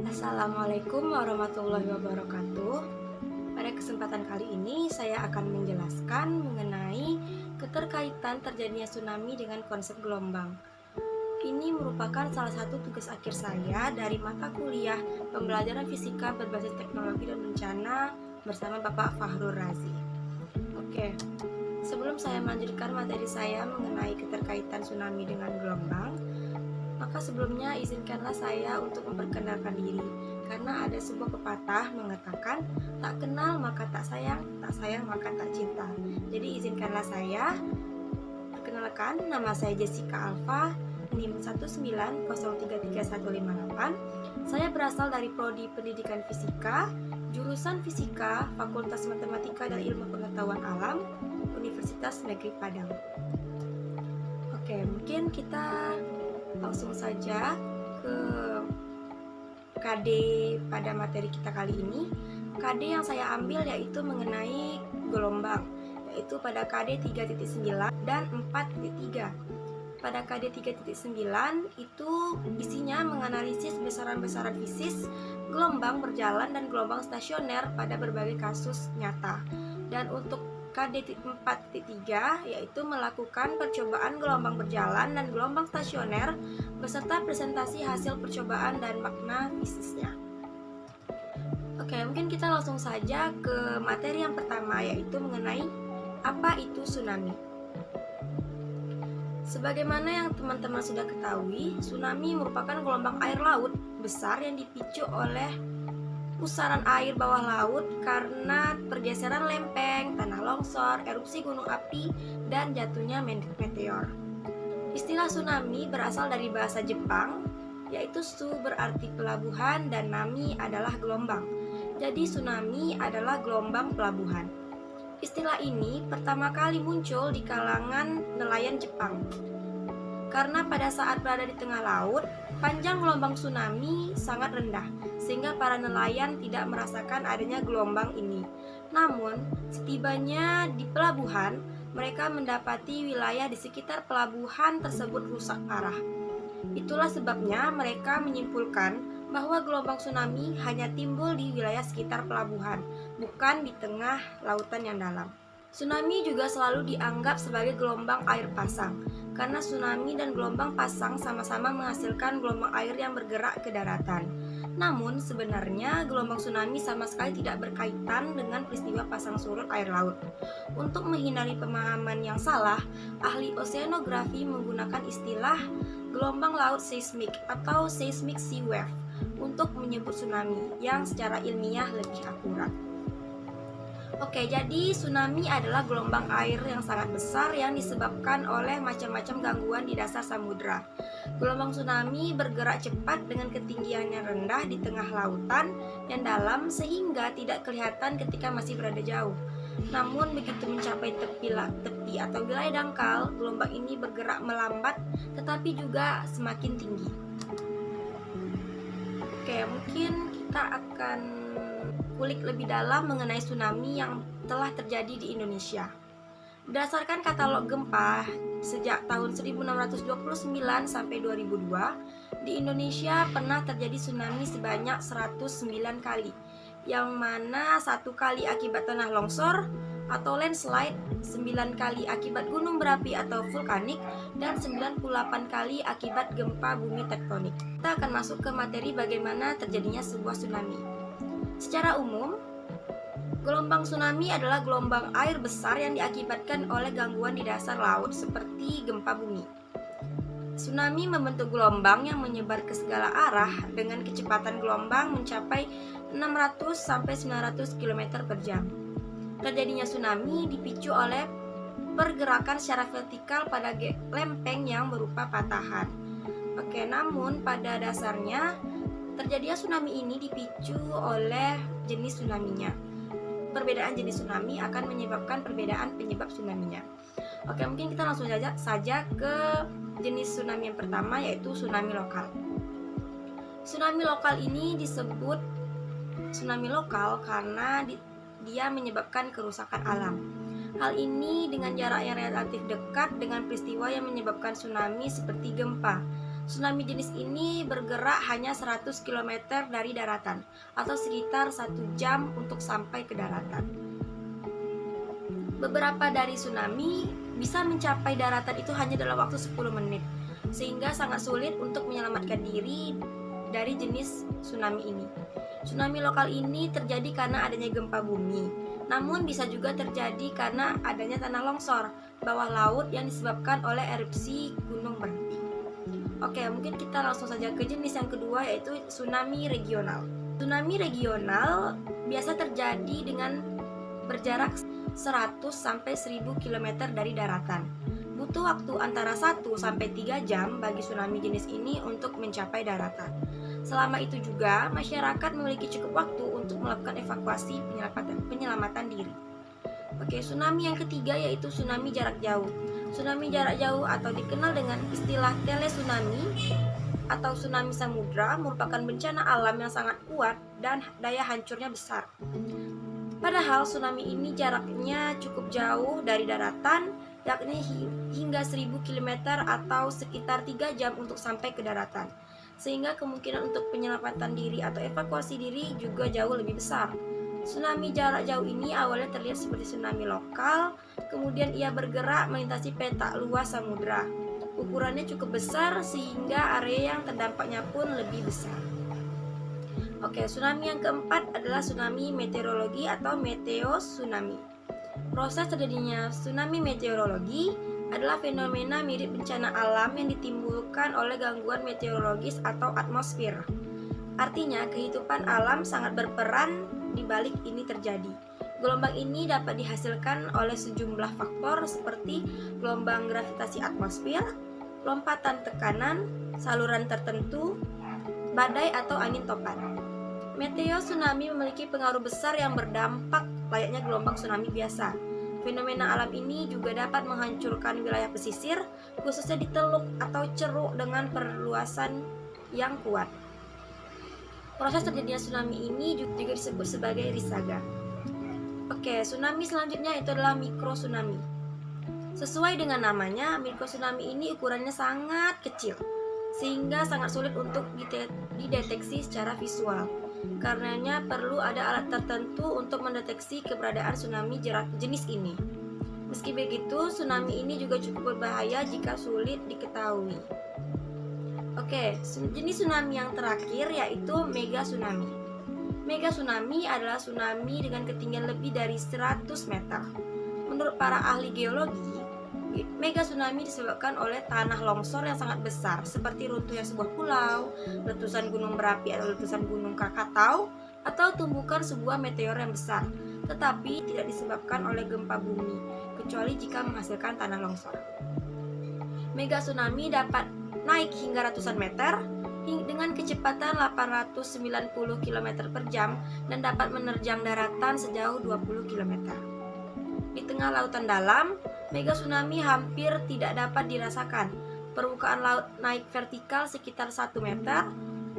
Assalamualaikum warahmatullahi wabarakatuh. Pada kesempatan kali ini saya akan menjelaskan mengenai keterkaitan terjadinya tsunami dengan konsep gelombang. Ini merupakan salah satu tugas akhir saya dari mata kuliah pembelajaran fisika berbasis teknologi dan bencana bersama Bapak Fahrul Razi. Oke, sebelum saya melanjutkan materi saya mengenai keterkaitan tsunami dengan gelombang, maka sebelumnya izinkanlah saya untuk memperkenalkan diri, karena ada sebuah pepatah mengatakan tak kenal maka tak sayang maka tak cinta. Jadi izinkanlah saya perkenalkan, nama saya Jessica Alfa, NIM 190333158. Saya berasal dari Prodi Pendidikan Fisika, jurusan Fisika, Fakultas Matematika dan Ilmu Pengetahuan Alam, Universitas Negeri Padang. Oke, mungkin kita langsung saja ke KD pada materi kita kali ini. KD yang saya ambil yaitu mengenai gelombang, yaitu pada KD 3.9 dan 4.3. Pada KD 3.9 itu isinya menganalisis besaran-besaran fisis gelombang berjalan dan gelombang stasioner pada berbagai kasus nyata. Dan untuk KD 4.3 yaitu melakukan percobaan gelombang berjalan dan gelombang stasioner beserta presentasi hasil percobaan dan makna fisisnya. Oke, mungkin kita langsung saja ke materi yang pertama, yaitu mengenai apa itu tsunami. Sebagaimana yang teman-teman sudah ketahui, tsunami merupakan gelombang air laut besar yang dipicu oleh pusaran air bawah laut karena pergeseran lempeng, tanah longsor, erupsi gunung api, dan jatuhnya meteor. Istilah tsunami berasal dari bahasa Jepang, yaitu su berarti pelabuhan dan nami adalah gelombang. Jadi tsunami adalah gelombang pelabuhan. Istilah ini pertama kali muncul di kalangan nelayan Jepang. Karena pada saat berada di tengah laut, panjang gelombang tsunami sangat rendah, sehingga para nelayan tidak merasakan adanya gelombang ini. Namun, setibanya di pelabuhan, mereka mendapati wilayah di sekitar pelabuhan tersebut rusak parah. Itulah sebabnya mereka menyimpulkan bahwa gelombang tsunami hanya timbul di wilayah sekitar pelabuhan, bukan di tengah lautan yang dalam. Tsunami juga selalu dianggap sebagai gelombang air pasang, karena tsunami dan gelombang pasang sama-sama menghasilkan gelombang air yang bergerak ke daratan. Namun sebenarnya gelombang tsunami sama sekali tidak berkaitan dengan peristiwa pasang surut air laut. Untuk menghindari pemahaman yang salah, ahli oceanografi menggunakan istilah gelombang laut seismik atau seismic sea wave untuk menyebut tsunami yang secara ilmiah lebih akurat. Oke, jadi tsunami adalah gelombang air yang sangat besar yang disebabkan oleh macam-macam gangguan di dasar samudra. Gelombang tsunami bergerak cepat dengan ketinggian yang rendah di tengah lautan yang dalam sehingga tidak kelihatan ketika masih berada jauh. Namun begitu mencapai tepi atau wilayah dangkal, gelombang ini bergerak melambat tetapi juga semakin tinggi. Oke, mungkin kita akan kulik lebih dalam mengenai tsunami yang telah terjadi di Indonesia. Berdasarkan katalog gempa sejak tahun 1629 sampai 2002, di Indonesia pernah terjadi tsunami sebanyak 109 kali, yang mana 1 kali akibat tanah longsor atau landslide, 9 kali akibat gunung berapi atau vulkanik, dan 98 kali akibat gempa bumi tektonik. Kita akan masuk ke materi bagaimana terjadinya sebuah tsunami. Secara umum, gelombang tsunami adalah gelombang air besar yang diakibatkan oleh gangguan di dasar laut seperti gempa bumi. Tsunami membentuk gelombang yang menyebar ke segala arah dengan kecepatan gelombang mencapai 600 sampai 900 km per jam. Terjadinya tsunami dipicu oleh pergerakan secara vertikal pada lempeng yang berupa patahan. Oke, namun pada dasarnya terjadinya tsunami ini dipicu oleh jenis tsunaminya. Perbedaan jenis tsunami akan menyebabkan perbedaan penyebab tsunaminya. Oke, mungkin kita langsung saja ke jenis tsunami yang pertama, yaitu tsunami lokal. Tsunami lokal ini disebut tsunami lokal karena dia menyebabkan kerusakan alam. Hal ini dengan jarak yang relatif dekat dengan peristiwa yang menyebabkan tsunami seperti gempa. Tsunami jenis ini bergerak hanya 100 km dari daratan atau sekitar 1 jam untuk sampai ke daratan. Beberapa dari tsunami bisa mencapai daratan itu hanya dalam waktu 10 menit, sehingga sangat sulit untuk menyelamatkan diri dari jenis tsunami ini. Tsunami lokal ini terjadi karena adanya gempa bumi, namun bisa juga terjadi karena adanya tanah longsor bawah laut yang disebabkan oleh erupsi gunung berapi. Oke, mungkin kita langsung saja ke jenis yang kedua, yaitu tsunami regional. Tsunami regional biasa terjadi dengan berjarak 100 sampai 1000 km dari daratan. Butuh waktu antara 1 sampai 3 jam bagi tsunami jenis ini untuk mencapai daratan. Selama itu juga, masyarakat memiliki cukup waktu untuk melakukan evakuasi penyelamatan diri. Oke, tsunami yang ketiga yaitu tsunami jarak jauh. Tsunami jarak jauh atau dikenal dengan istilah tele-tsunami atau tsunami samudra merupakan bencana alam yang sangat kuat dan daya hancurnya besar. Padahal tsunami ini jaraknya cukup jauh dari daratan, yakni hingga 1000 km atau sekitar 3 jam untuk sampai ke daratan. Sehingga kemungkinan untuk penyelamatan diri atau evakuasi diri juga jauh lebih besar. Tsunami jarak jauh ini awalnya terlihat seperti tsunami lokal, kemudian ia bergerak melintasi peta luas samudra. Ukurannya cukup besar sehingga area yang terdampaknya pun lebih besar. Oke, tsunami yang keempat adalah tsunami meteorologi atau meteotsunami. Proses terjadinya tsunami meteorologi adalah fenomena mirip bencana alam yang ditimbulkan oleh gangguan meteorologis atau atmosfer. Artinya, kehidupan alam sangat berperan di balik ini terjadi. Gelombang ini dapat dihasilkan oleh sejumlah faktor seperti gelombang gravitasi atmosfer, lompatan tekanan, saluran tertentu, badai atau angin topan. Meteotsunami memiliki pengaruh besar yang berdampak layaknya gelombang tsunami biasa. Fenomena alam ini juga dapat menghancurkan wilayah pesisir, khususnya di teluk atau ceruk dengan perluasan yang kuat. Proses terjadinya tsunami ini juga disebut sebagai risaga. Oke, tsunami selanjutnya itu adalah mikrotsunami. Sesuai dengan namanya, mikrotsunami ini ukurannya sangat kecil, sehingga sangat sulit untuk dideteksi secara visual. Karenanya perlu ada alat tertentu untuk mendeteksi keberadaan tsunami jenis ini. Meski begitu, tsunami ini juga cukup berbahaya jika sulit diketahui. Oke, jenis tsunami yang terakhir yaitu megatsunami. Megatsunami adalah tsunami dengan ketinggian lebih dari 100 meter. Menurut para ahli geologi, megatsunami disebabkan oleh tanah longsor yang sangat besar seperti runtuhnya sebuah pulau, letusan gunung berapi atau letusan gunung Krakatau, atau tumbukan sebuah meteor yang besar, tetapi tidak disebabkan oleh gempa bumi, kecuali jika menghasilkan tanah longsor. Megatsunami dapat naik hingga ratusan meter dengan kecepatan 890 km per jam dan dapat menerjang daratan sejauh 20 km. Di tengah lautan dalam, megatsunami hampir tidak dapat dirasakan. Permukaan laut naik vertikal sekitar 1 meter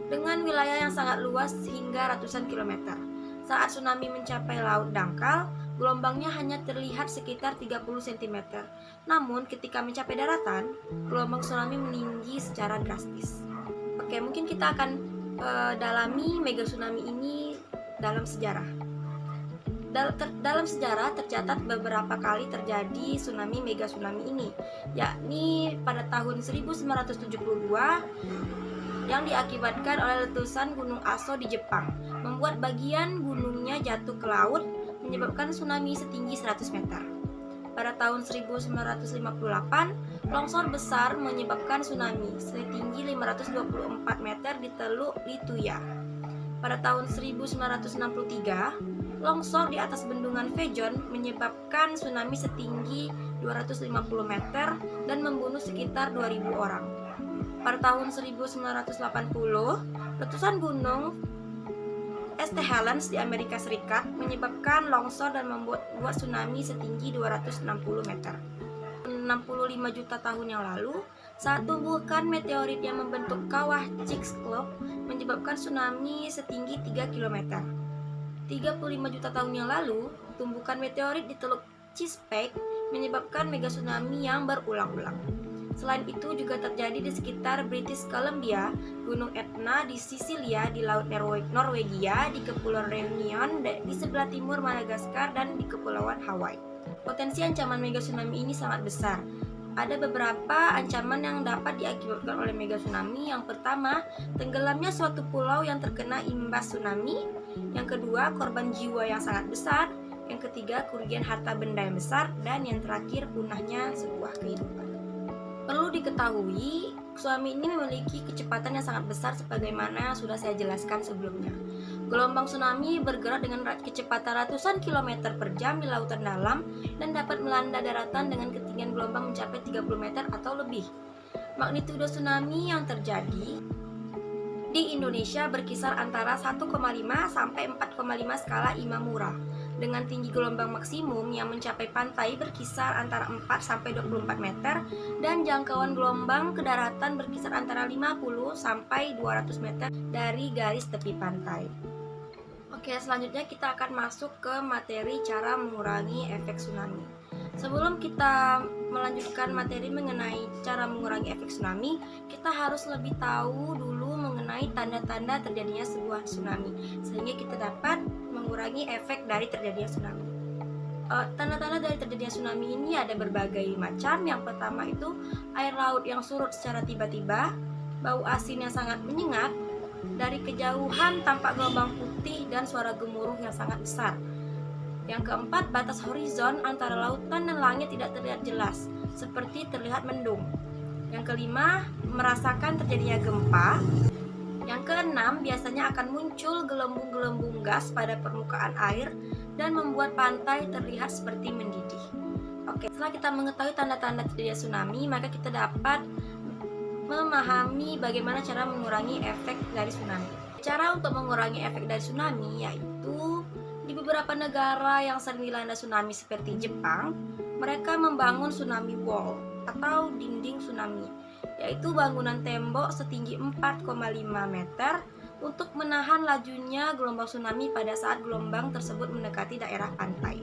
dengan wilayah yang sangat luas hingga ratusan kilometer. Saat tsunami mencapai laut dangkal, gelombangnya hanya terlihat sekitar 30 cm. Namun ketika mencapai daratan, gelombang tsunami meninggi secara drastis. Oke, mungkin kita akan dalami megatsunami ini dalam sejarah. Dalam sejarah tercatat beberapa kali terjadi tsunami megatsunami ini, yakni pada tahun 1972 yang diakibatkan oleh letusan Gunung Aso di Jepang, membuat bagian gunungnya jatuh ke laut, menyebabkan tsunami setinggi 100 meter. Pada tahun 1958, longsor besar menyebabkan tsunami setinggi 524 meter di Teluk Lituya. Pada tahun 1963, longsor di atas bendungan Fejon menyebabkan tsunami setinggi 250 meter dan membunuh sekitar 2.000 orang. Pada tahun 1980, letusan gunung St. Helens di Amerika Serikat menyebabkan longsor dan membuat tsunami setinggi 260 meter. 65 juta tahun yang lalu, saat tumbukan meteorit yang membentuk kawah Chicxulub menyebabkan tsunami setinggi 3 km. 35 juta tahun yang lalu, tumbukan meteorit di Teluk Chesapeake menyebabkan megatsunami yang berulang-ulang. Selain itu juga terjadi di sekitar British Columbia, Gunung Etna di Sisilia, di Laut Norwegia, di Kepulauan Reunion, di sebelah timur Madagaskar, dan di Kepulauan Hawaii. Potensi ancaman mega tsunami ini sangat besar. Ada beberapa ancaman yang dapat diakibatkan oleh mega tsunami. Yang pertama, tenggelamnya suatu pulau yang terkena imbas tsunami. Yang kedua, korban jiwa yang sangat besar. Yang ketiga, kerugian harta benda yang besar. Dan yang terakhir, punahnya sebuah kehidupan. Perlu diketahui, tsunami ini memiliki kecepatan yang sangat besar sebagaimana sudah saya jelaskan sebelumnya. Gelombang tsunami bergerak dengan kecepatan ratusan kilometer per jam di lautan dalam dan dapat melanda daratan dengan ketinggian gelombang mencapai 30 meter atau lebih. Magnitudo tsunami yang terjadi di Indonesia berkisar antara 1,5 sampai 4,5 skala Imamura, dengan tinggi gelombang maksimum yang mencapai pantai berkisar antara 4 sampai 24 meter dan jangkauan gelombang ke daratan berkisar antara 50 sampai 200 meter dari garis tepi pantai. Oke, selanjutnya kita akan masuk ke materi cara mengurangi efek tsunami. Sebelum kita melanjutkan materi mengenai cara mengurangi efek tsunami, kita harus lebih tahu dulu mengenai tanda-tanda terjadinya sebuah tsunami, sehingga kita dapat mengurangi efek dari terjadinya tsunami. Tanda-tanda dari terjadinya tsunami ini ada berbagai macam. Yang pertama itu air laut yang surut secara tiba-tiba, bau asin yang sangat menyengat, dari kejauhan tampak gelombang putih dan suara gemuruh yang sangat besar. Yang keempat, batas horizon antara lautan dan langit tidak terlihat jelas, seperti terlihat mendung. Yang kelima, merasakan terjadinya gempa. Yang keenam, biasanya akan muncul gelembung-gelembung gas pada permukaan air dan membuat pantai terlihat seperti mendidih. Oke, setelah kita mengetahui tanda-tanda terjadinya tsunami, maka kita dapat memahami bagaimana cara mengurangi efek dari tsunami. Cara untuk mengurangi efek dari tsunami yaitu di beberapa negara yang sering dilanda tsunami seperti Jepang, mereka membangun tsunami wall atau dinding tsunami, yaitu bangunan tembok setinggi 4,5 meter untuk menahan lajunya gelombang tsunami pada saat gelombang tersebut mendekati daerah pantai.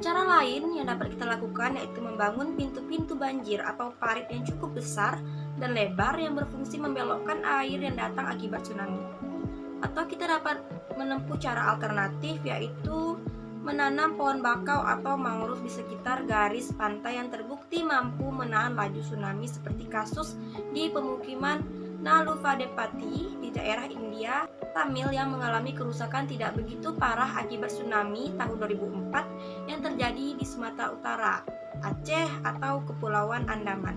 Cara lain yang dapat kita lakukan yaitu membangun pintu-pintu banjir atau parit yang cukup besar dan lebar yang berfungsi membelokkan air yang datang akibat tsunami. Atau kita dapat menempuh cara alternatif yaitu menanam pohon bakau atau mangrove di sekitar garis pantai yang terbukti mampu menahan laju tsunami, seperti kasus di pemukiman Naluvadepati di daerah India Tamil yang mengalami kerusakan tidak begitu parah akibat tsunami tahun 2004 yang terjadi di Sumatera Utara, Aceh atau Kepulauan Andaman.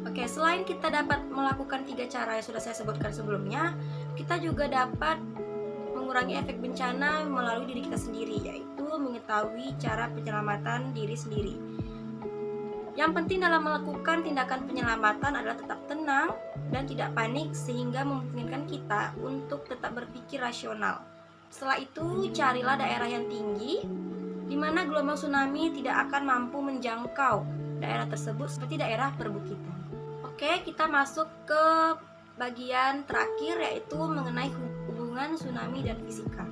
Oke, selain kita dapat melakukan 3 cara yang sudah saya sebutkan sebelumnya, kita juga dapat mengurangi efek bencana melalui diri kita sendiri, yaitu mengetahui cara penyelamatan diri sendiri. Yang penting dalam melakukan tindakan penyelamatan adalah tetap tenang dan tidak panik, sehingga memungkinkan kita untuk tetap berpikir rasional. Setelah itu, carilah daerah yang tinggi di mana gelombang tsunami tidak akan mampu menjangkau daerah tersebut, seperti daerah perbukitan. Oke, kita masuk ke bagian terakhir, yaitu mengenai hubungan tsunami dan fisika.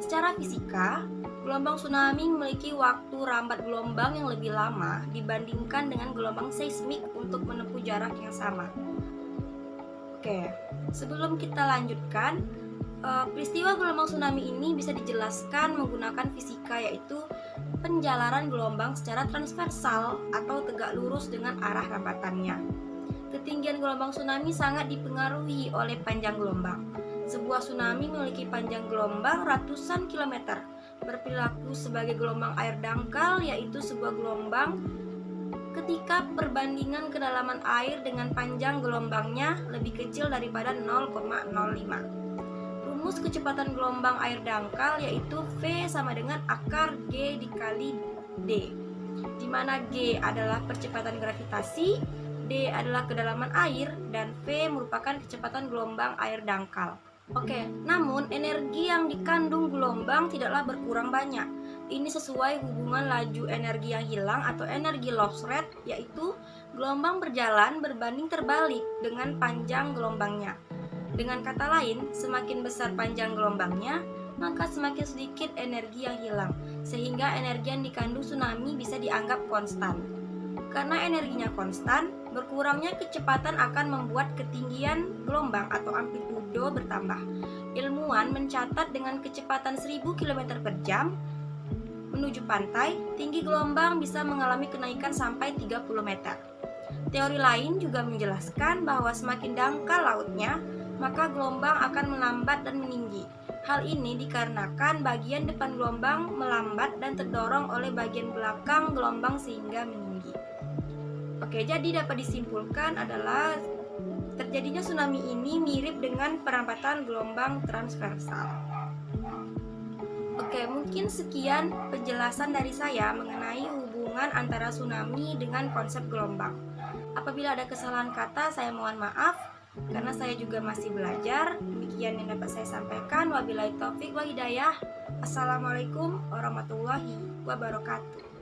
Secara fisika, gelombang tsunami memiliki waktu rambat gelombang yang lebih lama dibandingkan dengan gelombang seismik untuk menempuh jarak yang sama. Oke, sebelum kita lanjutkan, peristiwa gelombang tsunami ini bisa dijelaskan menggunakan fisika, yaitu penjalaran gelombang secara transversal atau tegak lurus dengan arah rambatannya. Ketinggian gelombang tsunami sangat dipengaruhi oleh panjang gelombang. Sebuah tsunami memiliki panjang gelombang ratusan kilometer, berperilaku sebagai gelombang air dangkal, yaitu sebuah gelombang ketika perbandingan kedalaman air dengan panjang gelombangnya lebih kecil daripada 0,05. Rumus kecepatan gelombang air dangkal yaitu V sama dengan akar G dikali D, di mana G adalah percepatan gravitasi, D adalah kedalaman air, dan V merupakan kecepatan gelombang air dangkal. Oke, namun energi yang dikandung gelombang tidaklah berkurang banyak. Ini sesuai hubungan laju energi yang hilang atau energi loss rate, yaitu gelombang berjalan berbanding terbalik dengan panjang gelombangnya. Dengan kata lain, semakin besar panjang gelombangnya, maka semakin sedikit energi yang hilang, sehingga energi yang dikandung tsunami bisa dianggap konstan. Karena energinya konstan, berkurangnya kecepatan akan membuat ketinggian gelombang atau amplitudo bertambah. Ilmuwan mencatat dengan kecepatan 1000 km per jam menuju pantai, tinggi gelombang bisa mengalami kenaikan sampai 30 meter. Teori lain juga menjelaskan bahwa semakin dangkal lautnya, maka gelombang akan melambat dan meninggi. Hal ini dikarenakan bagian depan gelombang melambat dan terdorong oleh bagian belakang gelombang sehingga meninggi. Oke, jadi dapat disimpulkan adalah terjadinya tsunami ini mirip dengan perambatan gelombang transversal. Oke, mungkin sekian penjelasan dari saya mengenai hubungan antara tsunami dengan konsep gelombang. Apabila ada kesalahan kata, saya mohon maaf karena saya juga masih belajar. Demikian yang dapat saya sampaikan. Wabillahi taufik wal hidayah. Assalamualaikum warahmatullahi wabarakatuh.